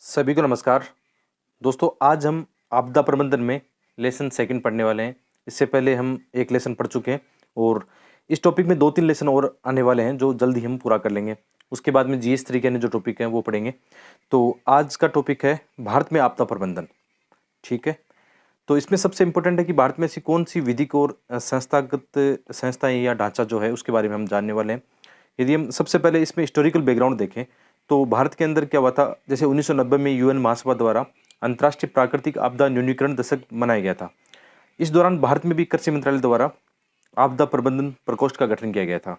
सभी को नमस्कार। दोस्तों, आज हम आपदा प्रबंधन में लेसन सेकंड पढ़ने वाले हैं। इससे पहले हम एक लेसन पढ़ चुके हैं और इस टॉपिक में 2-3 लेसन और आने वाले हैं जो जल्द ही हम पूरा कर लेंगे। उसके बाद में जीएस तरीके ने जो टॉपिक हैं वो पढ़ेंगे। तो आज का टॉपिक है भारत में आपदा प्रबंधन। ठीक है, तो इसमें सबसे इम्पोर्टेंट है कि भारत में ऐसी कौन सी विधिक और संस्थागत संस्थाएं या ढांचा जो है उसके बारे में हम जानने वाले हैं। यदि हम सबसे पहले इसमें हिस्टोरिकल बैकग्राउंड देखें तो भारत के अंदर क्या हुआ था, जैसे 1990 में यूएन महासभा द्वारा अंतर्राष्ट्रीय प्राकृतिक आपदा न्यूनीकरण दशक मनाया गया था। इस दौरान भारत में भी कृषि मंत्रालय द्वारा आपदा प्रबंधन प्रकोष्ठ का गठन किया गया था।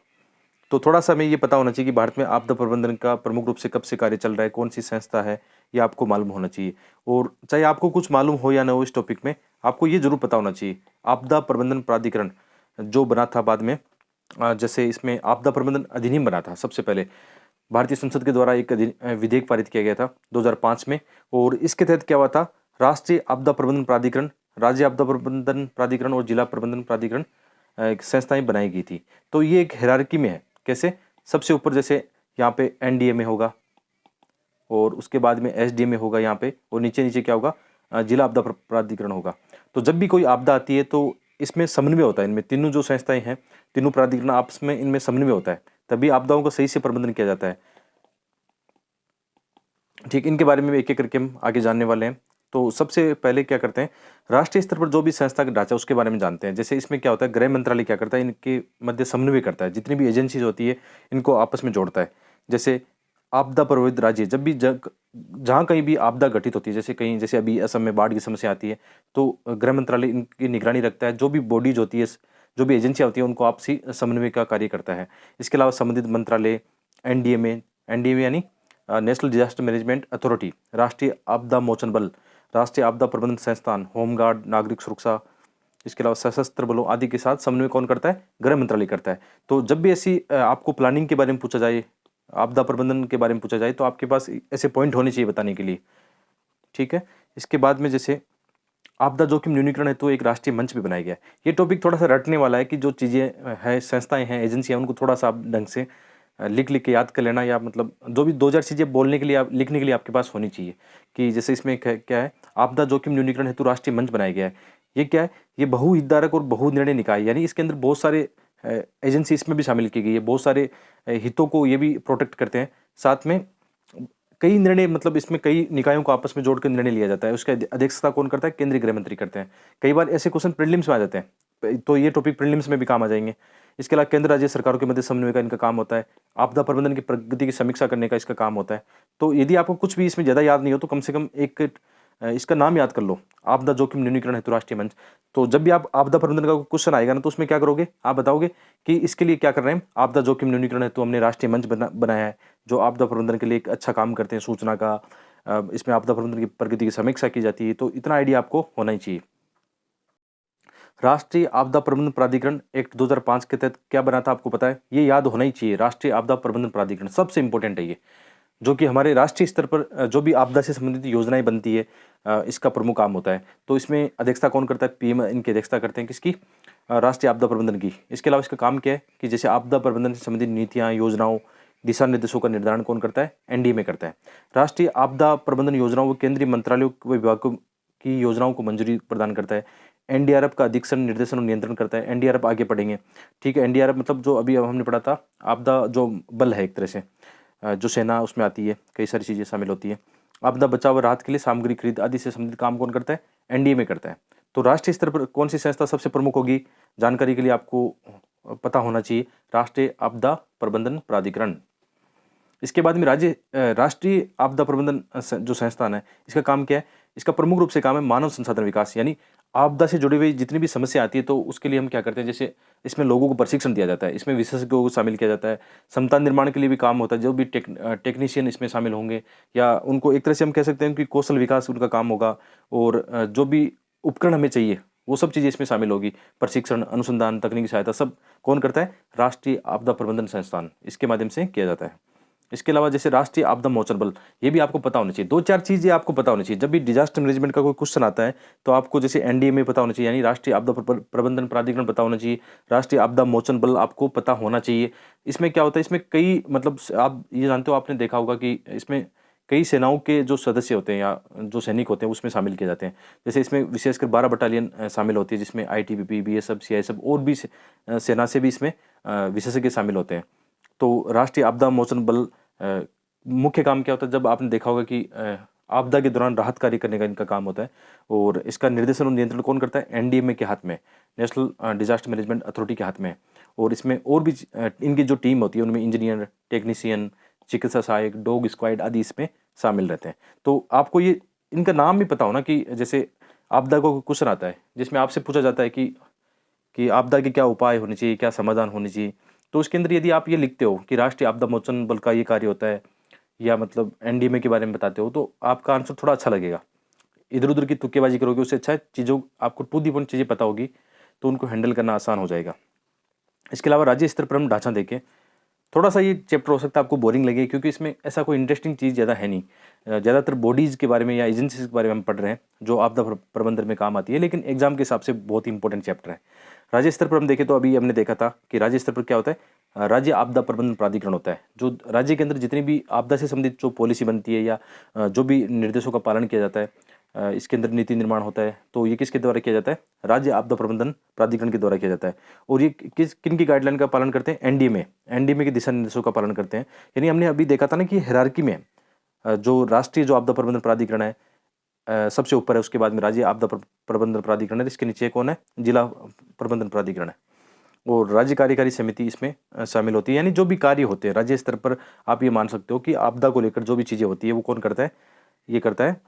तो थोड़ा सा हमें ये पता होना चाहिए कि भारत में आपदा प्रबंधन का प्रमुख रूप से कब से कार्य चल रहा है, कौन सी संस्था है, ये आपको मालूम होना चाहिए। और चाहे आपको कुछ मालूम हो या ना हो इस टॉपिक में, आपको ये जरूर पता होना चाहिए आपदा प्रबंधन प्राधिकरण जो बना था बाद में, जैसे इसमें आपदा प्रबंधन अधिनियम बना था सबसे पहले भारतीय संसद के द्वारा, एक विधेयक पारित किया गया था 2005 में। और इसके तहत क्या हुआ था, राष्ट्रीय आपदा प्रबंधन प्राधिकरण, राज्य आपदा प्रबंधन प्राधिकरण और जिला प्रबंधन प्राधिकरण एक संस्थाएं बनाई गई थी। तो ये एक हायरार्की में है। कैसे? सबसे ऊपर जैसे यहाँ पे एनडीएमए होगा और उसके बाद में एसडीएमए होगा यहाँ पे, और नीचे नीचे क्या होगा, जिला आपदा प्राधिकरण होगा। तो जब भी कोई आपदा आती है तो इसमें समन्वय होता है, इनमें तीनों जो संस्थाएं हैं, तीनों प्राधिकरण आपस में इनमें समन्वय होता है, तभी आपदाओं का सही से प्रबंधन किया जाता है। ठीक, इनके बारे में एक एक करके हम आगे जानने वाले हैं। तो सबसे पहले क्या करते हैं, राष्ट्रीय स्तर पर जो भी संस्था का ढांचा उसके बारे में जानते हैं। जैसे इसमें क्या होता है, गृह मंत्रालय क्या करता है, इनके मध्य समन्वय करता है, जितनी भी एजेंसीज होती है इनको आपस में जोड़ता है। जैसे आपदा प्रभावित राज्य, जब भी जहाँ कहीं भी आपदा घटित होती है, जैसे कहीं, जैसे अभी असम में बाढ़ की समस्या आती है, तो गृह मंत्रालय इनकी निगरानी रखता है। जो भी बॉडीज होती है, जो भी एजेंसियाँ होती है, उनको आपसी समन्वय का कार्य करता है। इसके अलावा संबंधित मंत्रालय एनडीएमए, एनडीएमए यानी नेशनल डिजास्टर मैनेजमेंट अथॉरिटी, राष्ट्रीय आपदा मोचन बल, राष्ट्रीय आपदा प्रबंधन संस्थान, होमगार्ड, नागरिक सुरक्षा, इसके अलावा सशस्त्र बलों आदि के साथ समन्वय कौन करता है, गृह मंत्रालय करता है। तो जब भी ऐसी आपको प्लानिंग के बारे में पूछा जाए, आपदा प्रबंधन के बारे में पूछा जाए, तो आपके पास ऐसे पॉइंट होने चाहिए बताने के लिए। ठीक है, इसके बाद में जैसे आपदा जोखिम न्यूनीकरण हेतु एक राष्ट्रीय मंच भी बनाया गया है। ये टॉपिक थोड़ा सा रटने वाला है कि जो चीज़ें हैं, संस्थाएं हैं, एजेंसियां, उनको थोड़ा सा आप ढंग से लिख लिख के याद कर लेना, या मतलब जो भी 2-4 चीज़ें बोलने के लिए, आप लिखने के लिए आपके पास होनी चाहिए। कि जैसे इसमें क्या है, आपदा जोखिम न्यूनीकरण हेतु राष्ट्रीय मंच बनाया गया है। ये क्या है, ये बहुहितधारक और बहुनिर्णय निकाय, यानी इसके अंदर बहुत सारे एजेंसी इसमें भी शामिल की गई है, बहुत सारे हितों को ये भी प्रोटेक्ट करते हैं। साथ में कई निर्णय, मतलब इसमें कई निकायों को आपस में जोड़कर निर्णय लिया जाता है। उसका अध्यक्षता कौन करता है, केंद्रीय गृह मंत्री करते हैं। कई बार ऐसे क्वेश्चन प्रीलिम्स में आ जाते हैं, तो ये टॉपिक प्रीलिम्स में भी काम आ जाएंगे। इसके अलावा केंद्र राज्य सरकारों के मध्य समन्वय का इनका काम होता है। आपदा प्रबंधन की प्रगति की समीक्षा करने का इसका काम होता है। तो यदि आपको कुछ भी इसमें ज़्यादा याद नहीं हो तो कम से कम एक इसका नाम याद कर लो, आपदा जोखिम न्यूनीकरण हेतु राष्ट्रीय मंच। तो जब भी आप आपदा प्रबंधन का क्वेश्चन आएगा ना, तो उसमें क्या करोगे, आप बताओगे कि इसके लिए क्या कर रहे हैं, आपदा जोखिम न्यूनीकरण हेतु हमने राष्ट्रीय मंच बनाया है, जो आपदा प्रबंधन के लिए एक अच्छा काम करते हैं, सूचना का। इसमें आपदा प्रबंधन की प्रगति की समीक्षा की जाती है। तो इतना आइडिया आपको होना ही चाहिए। राष्ट्रीय आपदा प्रबंधन प्राधिकरण एक्ट 2005 के तहत क्या बना था, आपको पता है, ये याद होना ही चाहिए। राष्ट्रीय आपदा प्रबंधन प्राधिकरण सबसे इंपॉर्टेंट है ये, जो कि हमारे राष्ट्रीय स्तर पर जो भी आपदा से संबंधित योजनाएं बनती है, इसका प्रमुख काम होता है। तो इसमें अध्यक्षता कौन करता है, पीएम इनकी अध्यक्षता करते हैं, किसकी, राष्ट्रीय आपदा प्रबंधन की। इसके अलावा इसका काम क्या है कि जैसे आपदा प्रबंधन से संबंधित नीतियाँ, योजनाओं, दिशा निर्देशों का निर्धारण कौन करता है, एनडीएमए करता है। राष्ट्रीय आपदा प्रबंधन योजनाओं व केंद्रीय मंत्रालयों व विभागों की योजनाओं को मंजूरी प्रदान करता है। एनडीआरएफ का अधीक्षण, निर्देशन और नियंत्रण करता है। एनडीआरएफ आगे पढ़ेंगे। ठीक है, एनडीआरएफ मतलब जो अभी हमने पढ़ा था, आपदा जो बल है एक तरह से, जो सेना उसमें आती है, कई सारी चीज़ें शामिल होती है। आपदा बचाव और राहत के लिए सामग्री खरीद आदि से संबंधित काम कौन करता है, एनडीएमए करता है। तो राष्ट्रीय स्तर पर कौन सी संस्था सबसे प्रमुख होगी, जानकारी के लिए आपको पता होना चाहिए, राष्ट्रीय आपदा प्रबंधन प्राधिकरण। इसके बाद में राष्ट्रीय आपदा प्रबंधन जो संस्थान है, इसका काम क्या है, इसका प्रमुख रूप से काम है मानव संसाधन विकास, यानी आपदा से जुड़ी हुई जितनी भी समस्या आती है तो उसके लिए हम क्या करते हैं, जैसे इसमें लोगों को प्रशिक्षण दिया जाता है, इसमें विशेषज्ञों को शामिल किया जाता है, क्षमता निर्माण के लिए भी काम होता है, जो भी टेक्नीशियन इसमें शामिल होंगे, या उनको एक तरह से हम कह सकते हैं कि कौशल विकास उनका काम होगा। और जो भी उपकरण हमें चाहिए वो सब चीज़ें इसमें शामिल होगी, प्रशिक्षण, अनुसंधान, तकनीकी सहायता, सब कौन करता है, राष्ट्रीय आपदा प्रबंधन संस्थान, इसके माध्यम से किया जाता है। इसके अलावा जैसे राष्ट्रीय आपदा मोचन बल, ये भी आपको पता होना चाहिए। 2-4 चीज़ें आपको पता होनी चाहिए। जब भी डिजास्टर मैनेजमेंट का कोई क्वेश्चन आता है तो आपको जैसे एनडीएमए पता होना चाहिए, यानी राष्ट्रीय आपदा प्रबंधन प्राधिकरण पता होना चाहिए, राष्ट्रीय आपदा मोचन बल आपको पता होना चाहिए। इसमें क्या होता है, इसमें कई, मतलब आप ये जानते हो, आपने देखा होगा कि इसमें कई सेनाओं के जो सदस्य होते हैं या जो सैनिक होते हैं उसमें शामिल किए जाते हैं। जैसे इसमें विशेषकर 12 बटालियन शामिल होती है, जिसमें आईटीबीपी, बीएसएफ, सीआईएसएफ और भी सेना से भी इसमें विशेषज्ञ शामिल होते हैं। तो राष्ट्रीय आपदा मोचन बल मुख्य काम क्या होता है, जब आपने देखा होगा कि आपदा के दौरान राहत कार्य करने का इनका काम होता है, और इसका निर्देशन और नियंत्रण कौन करता है? एनडीएमए के हाथ में, नेशनल डिजास्टर मैनेजमेंट अथॉरिटी के हाथ में। और इसमें और भी इनकी जो टीम होती है उनमें इंजीनियर, टेक्नीशियन, चिकित्सा सहायक, डॉग स्क्वाड आदि इसमें शामिल रहते हैं। तो आपको ये इनका नाम भी पता हो ना, कि जैसे आपदा को क्वेश्चन आता है जिसमें आपसे पूछा जाता है कि आपदा के क्या उपाय होने चाहिए, क्या समाधान होने चाहिए, तो उसके अंदर यदि आप ये लिखते हो कि राष्ट्रीय आपदा मोचन बल का ये कार्य होता है, या मतलब एनडीएमए के बारे में बताते हो, तो आपका आंसर थोड़ा अच्छा लगेगा। इधर उधर की तुक्केबाजी करोगे उससे अच्छा है चीज़ों आपको टू दी पॉइंट चीज़ें पता होगी, तो उनको हैंडल करना आसान हो जाएगा। इसके अलावा राज्य स्तर पर हम ढांचा देखें, थोड़ा सा ये चैप्टर हो सकता है आपको बोरिंग लगे, क्योंकि इसमें ऐसा कोई इंटरेस्टिंग चीज़ ज़्यादा है नहीं। ज़्यादातर बॉडीज़ के बारे में या एजेंसीज के बारे में हम पढ़ रहे हैं जो आपदा प्रबंधन में काम आती है, लेकिन एग्जाम के हिसाब से बहुत ही इंपॉर्टेंट चैप्टर है। राज्य स्तर पर हम देखें तो अभी हमने देखा था कि राज्य स्तर पर क्या होता है, राज्य आपदा प्रबंधन प्राधिकरण होता है, जो राज्य के अंदर जितनी भी आपदा से संबंधित जो पॉलिसी बनती है या जो भी निर्देशों का पालन किया जाता है, इसके अंदर नीति निर्माण होता है, तो ये किसके द्वारा किया जाता है? राज्य आपदा प्रबंधन प्राधिकरण के द्वारा किया जाता है। और ये किन की गाइडलाइन का पालन करते हैं? एनडीएमए के दिशा निर्देशों का पालन करते हैं। यानी हमने अभी देखा था ना कि हायरार्की में जो राष्ट्रीय जो आपदा प्रबंधन प्राधिकरण है सबसे ऊपर है, उसके बाद में राज्य आपदा प्रबंधन प्राधिकरण है, इसके नीचे कौन है? जिला प्रबंधन प्राधिकरण है, और राज्य कार्यकारी समिति इसमें शामिल होती है। यानी जो भी कार्य होते हैं राज्य स्तर पर, आप ये मान सकते हो कि आपदा को लेकर जो भी चीज़ें होती है वो कौन करता है? ये करता है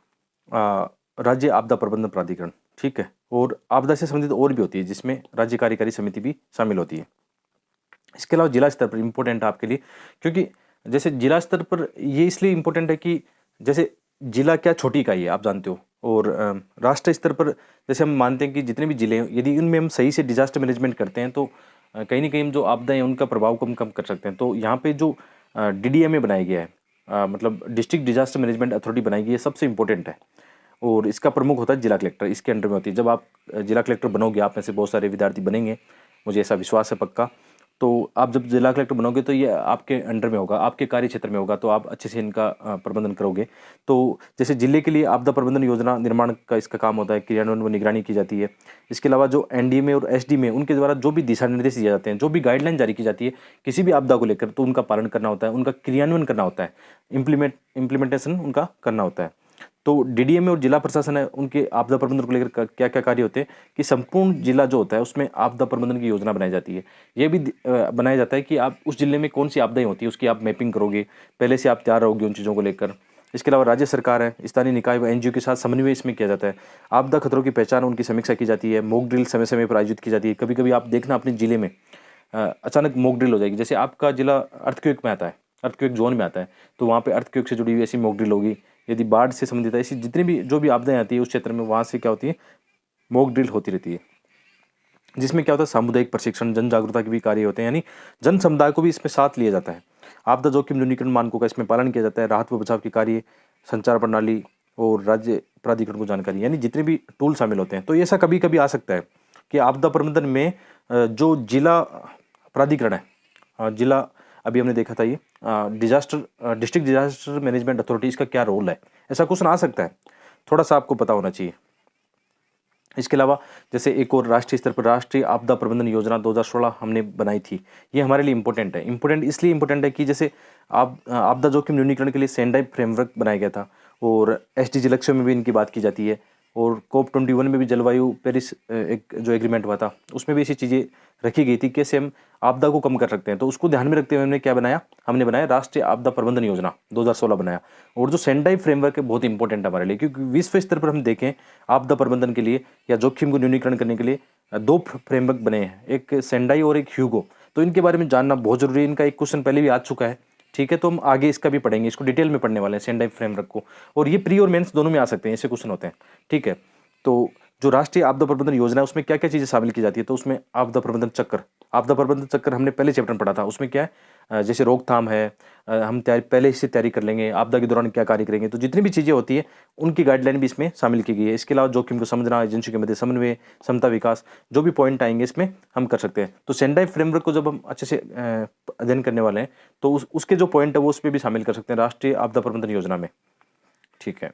राज्य आपदा प्रबंधन प्राधिकरण, ठीक है। और आपदा से संबंधित और भी होती है जिसमें राज्य कार्यकारी समिति भी शामिल होती है। इसके अलावा जिला स्तर पर इम्पोर्टेंट है आपके लिए, क्योंकि जैसे जिला स्तर पर ये इसलिए इम्पोर्टेंट है कि जैसे जिला क्या छोटी इकाई है आप जानते हो, और राष्ट्रीय स्तर पर जैसे हम मानते हैं कि जितने भी जिले हैं यदि उनमें हम सही से डिजास्टर मैनेजमेंट करते हैं तो कहीं ना कहीं जो आपदाएं हैं उनका प्रभाव को हम कम कर सकते हैं। तो यहाँ पे जो डीडीएमए बनाया गया है, मतलब डिस्ट्रिक्ट डिजास्टर मैनेजमेंट अथॉरिटी बनाई गई है, सबसे इम्पोर्टेंट है। और इसका प्रमुख होता है जिला कलेक्टर, इसके अंडर में होती है। जब आप जिला कलेक्टर बनोगे, आप में से बहुत सारे विद्यार्थी बनेंगे, मुझे ऐसा विश्वास है पक्का, तो आप जब जिला कलेक्टर बनोगे तो ये आपके अंडर में होगा, आपके कार्य क्षेत्र में होगा, तो आप अच्छे से इनका प्रबंधन करोगे। तो जैसे जिले के लिए आपदा प्रबंधन योजना निर्माण का इसका काम होता है, क्रियान्वयन व निगरानी की जाती है। इसके अलावा जो एनडीएमए और एसडीएमए उनके द्वारा जो भी दिशा निर्देश दिए जाते हैं, जो भी गाइडलाइन जारी की जाती है किसी भी आपदा को लेकर, तो उनका पालन करना होता है, उनका क्रियान्वयन करना होता है, इम्प्लीमेंटेशन उनका करना होता है। तो डीडीएमए और जिला प्रशासन है, उनके आपदा प्रबंधन को लेकर क्या क्या कार्य होते हैं कि संपूर्ण जिला जो होता है उसमें आपदा प्रबंधन की योजना बनाई जाती है। ये भी बनाया जाता है कि आप उस जिले में कौन सी आपदाएं होती है उसकी आप मैपिंग करोगे, पहले से आप तैयार रहोगे उन चीज़ों को लेकर। इसके अलावा राज्य सरकार है, स्थानीय निकाय व एनजीओ के साथ समन्वय इसमें किया जाता है। आपदा खतरों की पहचान, उनकी समीक्षा की जाती है। मॉक ड्रिल समय समय पर आयोजित की जाती है। कभी कभी आप देखना अपने जिले में अचानक मॉक ड्रिल हो जाएगी, जैसे आपका जिला अर्थक्वेक में आता है, अर्थक्वेक जोन में आता है, तो वहाँ पे अर्थक्वेक से जुड़ी हुई ऐसी मॉक ड्रिल होगी। यदि बाढ़ से संबंधित ऐसी जितनी भी जो भी आपदाएं आती है उस क्षेत्र में, वहाँ से क्या होती है, मॉक ड्रिल होती रहती है, जिसमें क्या होता है सामुदायिक प्रशिक्षण, जन जागरूकता के भी कार्य होते हैं। यानी जन समुदाय को भी इसमें साथ लिया जाता है। आपदा जोखिम न्यूनीकरण मानकों का इसमें पालन किया जाता है। राहत व बचाव के कार्य, संचार प्रणाली और राज्य प्राधिकरण को जानकारी, यानी जितने भी टूल शामिल होते हैं। तो ऐसा कभी कभी आ सकता है कि आपदा प्रबंधन में जो जिला प्राधिकरण है, जिला अभी हमने देखा था ये डिस्ट्रिक्ट डिजास्टर मैनेजमेंट अथॉरिटी, इसका क्या रोल है, ऐसा क्वेश्चन आ सकता है, थोड़ा सा आपको पता होना चाहिए। इसके अलावा जैसे एक और राष्ट्रीय स्तर पर राष्ट्रीय आपदा प्रबंधन योजना 2016 हमने बनाई थी, ये हमारे लिए इंपॉर्टेंट है। इंपॉर्टेंट इसलिए इंपॉर्टेंट है कि जैसे आपदा जोखिम न्यूनीकरण के लिए सेंडाई फ्रेमवर्क बनाया गया था, और एसडीजी लक्ष्यों में भी इनकी बात की जाती है, और COP21 में भी जलवायु पेरिस एक जो एग्रीमेंट हुआ था उसमें भी ऐसी चीज़ें रखी गई थी कैसे हम आपदा को कम कर सकते हैं। तो उसको ध्यान में रखते हुए हमने क्या बनाया, हमने बनाया राष्ट्रीय आपदा प्रबंधन योजना 2016 बनाया। और जो सेंडाई फ्रेमवर्क है बहुत इंपॉर्टेंट है हमारे लिए, क्योंकि विश्व स्तर पर हम देखें आपदा प्रबंधन के लिए या जोखिम को न्यूनीकरण करने के लिए दो फ्रेमवर्क बने हैं, एक सेंडाई और एक ह्यूगो। तो इनके बारे में जानना बहुत जरूरी है। इनका एक क्वेश्चन पहले भी आ चुका है, ठीक है, तो हम आगे इसका भी पढ़ेंगे, इसको डिटेल में पढ़ने वाले हैं सेंडाई फ्रेमवर्क को। और ये प्री और मेंस दोनों में आ सकते हैं, ऐसे क्वेश्चन होते हैं, ठीक है। तो जो राष्ट्रीय आपदा प्रबंधन योजना है उसमें क्या-क्या चीज़ें शामिल की जाती है, तो उसमें आपदा प्रबंधन चक्र हमने पहले चैप्टर में पढ़ा था। उसमें क्या है जैसे रोकथाम है, हम तैयारी पहले से तैयारी कर लेंगे, आपदा के दौरान क्या कार्य करेंगे, तो जितनी भी चीज़ें होती है उनकी गाइडलाइन भी इसमें शामिल की गई है। इसके अलावा जोखिम को समझना, एजेंसियों के मध्य समन्वय, क्षमता विकास, जो भी पॉइंट आएँगे इसमें हम कर सकते हैं। तो सेंडाई फ्रेमवर्क को जब हम अच्छे से अध्ययन करने वाले हैं, तो उसके जो पॉइंट है वो उसपे भी शामिल कर सकते हैं राष्ट्रीय आपदा प्रबंधन योजना में। ठीक है।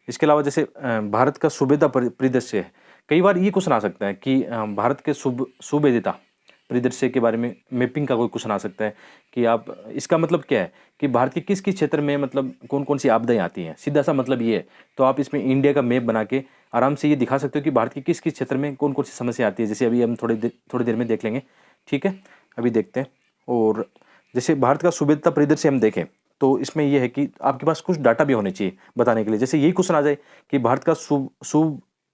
इसके अलावा जैसे भारत का सूबेदा परिदृश्य है। कई बार ये क्वेश्चन आ सकता है कि भारत के सूबेदाता परिदृश्य के बारे में मैपिंग का कोई क्वेश्चन आ सकता है कि आप इसका मतलब क्या है कि भारत के किस-किस क्षेत्र में मतलब कौन-कौन सी आपदाएँ आती हैं? सीधा-सा मतलब ये है। तो आप इसमें इंडिया का मैप बना के आराम से ये दिखा सकते हो कि भारत के किस-किस क्षेत्र में कौन-कौन सी समस्या आती है। जैसे अभी हम थोड़ी देर में देख लेंगे। ठीक है? अभी देखते हैं। और जैसे भारत का सूबेदाता परिदृश्य हम देखें, तो इसमें ये है कि आपके पास कुछ डाटा भी होने चाहिए बताने के लिए। जैसे यही क्वेश्चन आ जाए कि भारत का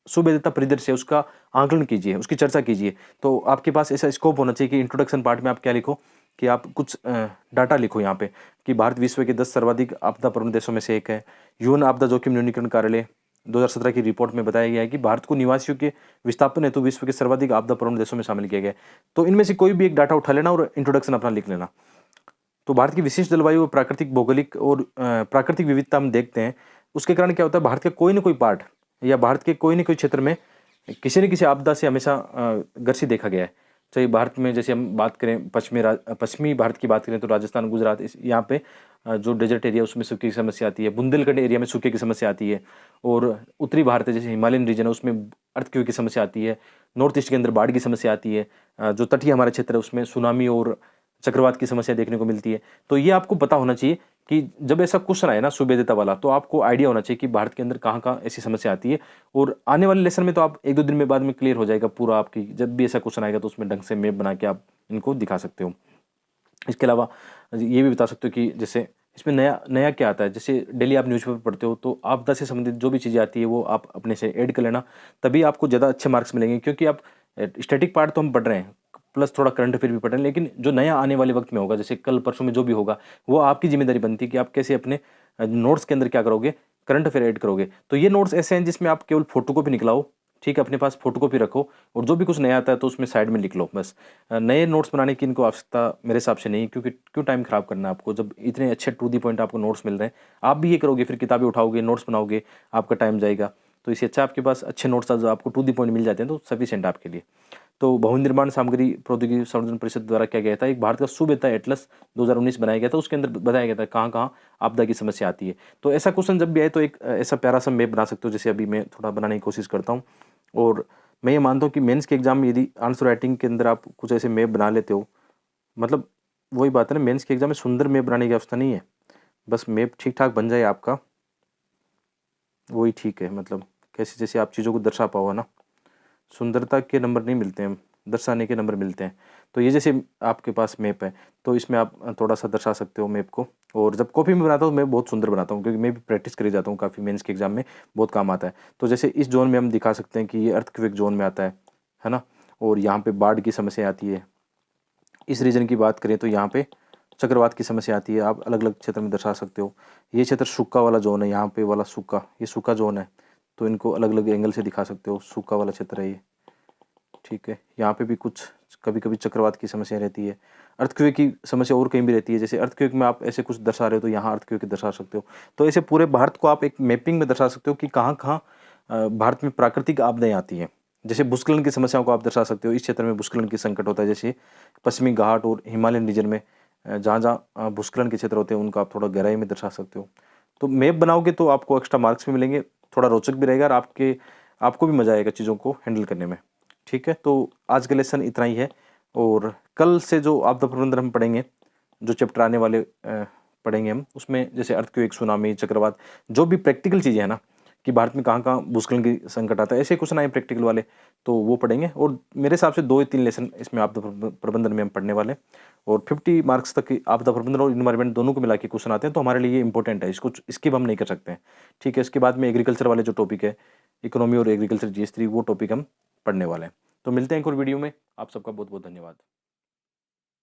सूबेदाता परिदृश्य है, उसका आकलन कीजिए, उसकी चर्चा कीजिए। तो आपके पास ऐसा स्कोप होना चाहिए कि इंट्रोडक्शन पार्ट में आप क्या लिखो कि आप कुछ डाटा लिखो यहाँ पे कि भारत विश्व के 10 सर्वाधिक आपदा प्रवण देशों में से एक है। यूएन आपदा जोखिम न्यूनीकरण कार्यालय 2017 की रिपोर्ट में बताया गया है कि भारत को निवासियों के विस्थापन हेतु विश्व के सर्वाधिक आपदा प्रवण देशों में शामिल किया गया है। तो इनमें से कोई भी एक डाटा उठा लेना और इंट्रोडक्शन अपना लिख लेना। तो भारत की विशिष्ट जलवायु और प्राकृतिक भौगोलिक और प्राकृतिक विविधता हम देखते हैं, उसके कारण क्या होता है भारत का कोई न कोई पार्ट या भारत के कोई न कोई क्षेत्र में किसी न किसी आपदा से हमेशा ग्रसित देखा गया है। चाहे भारत में जैसे हम बात करें पश्चिमी भारत की बात करें तो राजस्थान, गुजरात यहाँ पे जो डेजर्ट एरिया उसमें सूखे की समस्या आती है, बुंदेलखंड एरिया में सूखे की समस्या आती है और उत्तरी भारत है जैसे हिमालयन रीजन है उसमें अर्थक्वेक की समस्या आती है, नॉर्थ ईस्ट के अंदर बाढ़ की समस्या आती है, जो तटीय हमारे क्षेत्र है उसमें सुनामी और चक्रवात की समस्या देखने को मिलती है। तो ये आपको पता होना चाहिए कि जब ऐसा क्वेश्चन आए ना सूबेदाता वाला तो आपको आइडिया होना चाहिए कि भारत के अंदर कहाँ-कहाँ ऐसी समस्या आती है और आने वाले लेसन में तो आप 1-2 दिन में बाद में क्लियर हो जाएगा पूरा आपकी जब भी ऐसा क्वेश्चन आएगा तो उसमें ढंग से मैप बना के आप इनको दिखा सकते हो। इसके अलावा ये भी बता सकते हो कि जैसे इसमें नया नया क्या आता है, जैसे डेली आप न्यूज़पेपर पढ़ते हो तो आपदा से संबंधित जो भी चीज़ें आती है वो आप अपने से ऐड कर लेना, तभी आपको ज़्यादा अच्छे मार्क्स मिलेंगे क्योंकि आप स्टैटिक पार्ट तो हम पढ़ रहे हैं, प्लस थोड़ा करंट अफेयर भी पढ़ रहे हैं, लेकिन जो नया आने वाले वक्त में होगा जैसे कल परसों में जो भी होगा, वो आपकी ज़िम्मेदारी बनती है कि आप कैसे अपने नोट्स के अंदर क्या करोगे, करंट अफेयर ऐड करोगे। तो ये नोट्स ऐसे हैं जिसमें आप केवल फ़ोटोकॉपी निकलाओ, ठीक है? अपने पास फ़ोटोकॉपी रखो और जो भी कुछ नया आता है तो उसमें साइड में लिख लो बस। नए नोट्स बनाने की इनको आवश्यकता मेरे हिसाब से नहीं है क्योंकि क्यों टाइम खराब करना है आपको जब इतने अच्छे टू द पॉइंट आपको नोट्स मिल रहे हैं। आप भी ये करोगे फिर किताबें उठाओगे, नोट्स बनाओगे, आपका टाइम जाएगा। तो इससे अच्छा आपके पास अच्छे नोट्स जो आपको टू द पॉइंट मिल जाते हैं तो सफिशिएंट आपके लिए। तो भवन निर्माण सामग्री प्रौद्योगिकी संवर्धन परिषद द्वारा किया गया था, एक भारत का सूबेदाता एटलस 2019 बनाया गया था, उसके अंदर बताया गया था कहाँ-कहाँ आपदा की समस्या आती है। तो ऐसा क्वेश्चन जब भी आए तो एक ऐसा प्यारा सा मैप बना सकते हो जैसे अभी मैं थोड़ा बनाने की कोशिश करता हूँ। और मैं ये मानता हूँ कि मेंस के एग्ज़ाम में यदि आंसर राइटिंग के अंदर आप कुछ ऐसे मैप बना लेते हो, मतलब वही बात है ना मेंस के एग्ज़ाम में सुंदर मैप बनाने की आवश्यकता नहीं है। बस मैप ठीक-ठाक बन जाए आपका, वही ठीक है मतलब कैसे जैसे आप चीज़ों को दर्शा पाओ, है ना? सुंदरता के नंबर नहीं मिलते हैं, दर्शाने के नंबर मिलते हैं। तो ये जैसे आपके पास मैप है, तो इसमें आप थोड़ा-सा दर्शा सकते हो मैप को और जब कॉपी में बनाता हूँ, मैं बहुत सुंदर बनाता हूँ क्योंकि मैं भी प्रैक्टिस करे जाता हूँ काफ़ी मेंस के एग्ज़ाम में बहुत काम आता है। तो जैसे इस ज़ोन में हम दिखा सकते हैं कि ये अर्थक्वेक ज़ोन में आता है ना? और यहाँ पे बाढ़ की समस्या आती है। इस रीजन की बात करें तो यहाँ पे चक्रवात की समस्या आती है, आप अलग-अलग क्षेत्र में दर्शा सकते हो। ये क्षेत्र सूखा वाला ज़ोन है, यहाँ पे वाला सूखा, ये सूखा ज़ोन है, तो इनको अलग-अलग एंगल से दिखा सकते हो, सूखा वाला क्षेत्र है ये। ठीक है, यहाँ पे भी कुछ कभी-कभी चक्रवात की समस्या रहती है। अर्थक्वेक की समस्या और कहीं भी रहती है, जैसे अर्थक्वेक में आप ऐसे कुछ दर्शा रहे हो तो यहाँ अर्थक्वेक दर्शा सकते हो। तो ऐसे पूरे भारत को आप एक मैपिंग में दर्शा सकते हो कि कहाँ-कहाँ भारत में प्राकृतिक आपदाएँ आती हैं। जैसे भूस्खलन की समस्याओं को आप दर्शा सकते हो, इस क्षेत्र में भूस्खलन की संकट होता है, जैसे पश्चिमी घाट और हिमालयन रीजन में जहाँ-जहाँ भूस्खलन के क्षेत्र होते हैं, उनको आप थोड़ा गहराई में दर्शा सकते हो। तो मैप बनाओगे तो आपको एक्स्ट्रा मार्क्स भी मिलेंगे, थोड़ा रोचक भी रहेगा और आपको भी मज़ा आएगा चीज़ों को हैंडल करने में। ठीक है, तो आज का लेसन इतना ही है और कल से जो आपदा प्रबंधन हम पढ़ेंगे, जो चैप्टर आने वाले पढ़ेंगे हम, उसमें जैसे अर्थक्वेक, सुनामी, चक्रवात, जो भी प्रैक्टिकल चीज़ें हैं ना, कि भारत में कहाँ-कहाँ भूस्खलन की संकट आता है, ऐसे क्वेश्चन आए प्रैक्टिकल वाले, तो वो पढ़ेंगे और मेरे हिसाब से 2 या 3 लेसन इसमें आपदा प्रबंधन में हम पढ़ने वाले हैं और 50 मार्क्स तक की आपदा प्रबंधन और एनवायरनमेंट दोनों को मिला के क्वेश्चन आते हैं, तो हमारे लिए ये इंपॉर्टेंट है, इसको स्किप हम नहीं कर सकते हैं। ठीक है, इसके बाद में एग्रीकल्चर वाले जो टॉपिक है, इकोनॉमी और एग्रीकल्चर जीएस 3 वो टॉपिक हम पढ़ने वाले हैं। तो मिलते हैं एक और वीडियो में, आप सबका बहुत-बहुत धन्यवाद।